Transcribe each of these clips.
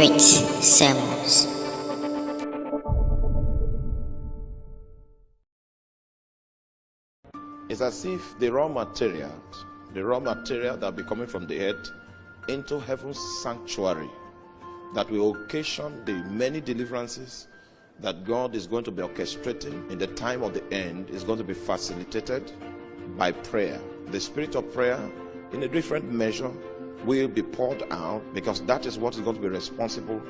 great sermons. It's as if the raw material that will be coming from the earth into heaven's sanctuary, that will occasion the many deliverances that God is going to be orchestrating in the time of the end, is going to be facilitated by prayer. The spirit of prayer, in a different measure, will be poured out, because that is what is going to be responsible.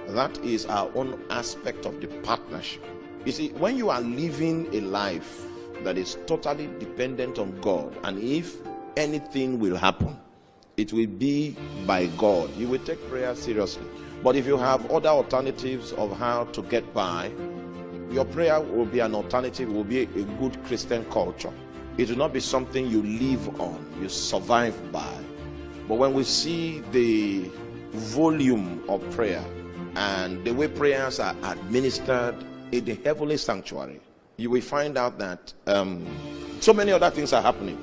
That is our own aspect of the partnership. You see, when you are living a life that is totally dependent on God, and if anything will happen, it will be by God, you will take prayer seriously. But if you have other alternatives of how to get by, your prayer will be an alternative, will be a good Christian culture. It will not be something you live on, you survive by. But when we see the volume of prayer and the way prayers are administered in the heavenly sanctuary, you will find out that so many other things are happening.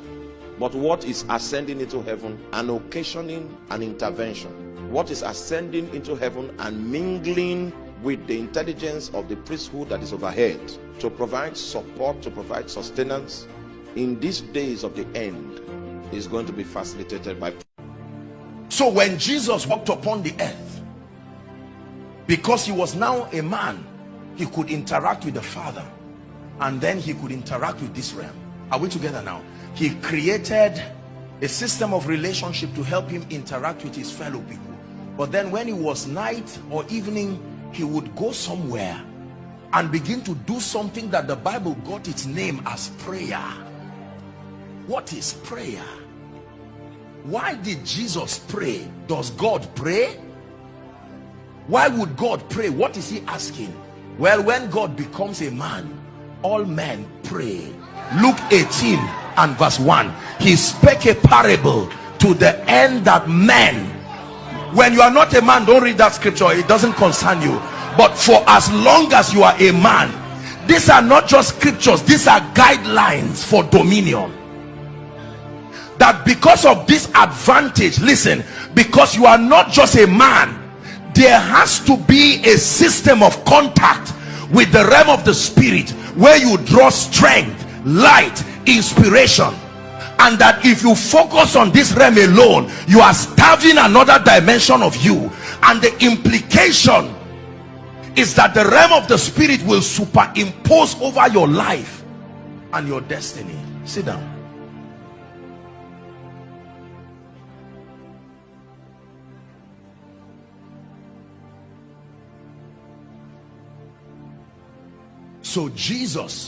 But what is ascending into heaven and occasioning an intervention? What is ascending into heaven and mingling with the intelligence of the priesthood that is overhead to provide support, to provide sustenance in these days of the end, is going to be facilitated by prayer. So when Jesus walked upon the earth, because he was now a man, he could interact with the Father, and then he could interact with this realm. Are we together now? He created a system of relationship to help him interact with his fellow people. But then when it was night or evening, he would go somewhere and begin to do something that the Bible got its name as prayer. What is prayer? Why did Jesus pray? Does God pray? Why would God pray? What is he asking? Well, when God becomes a man, all men pray. Luke 18 and verse 1, he spake a parable to the end that men, when you are not a man, don't read that scripture, it doesn't concern you. But for as long as you are a man, these are not just scriptures, these are guidelines for dominion. That because of this advantage, listen, because you are not just a man, there has to be a system of contact with the realm of the spirit, where you draw strength, light, inspiration. And that if you focus on this realm alone, you are starving another dimension of you. And the implication is that the realm of the spirit will superimpose over your life and your destiny. Sit down. So Jesus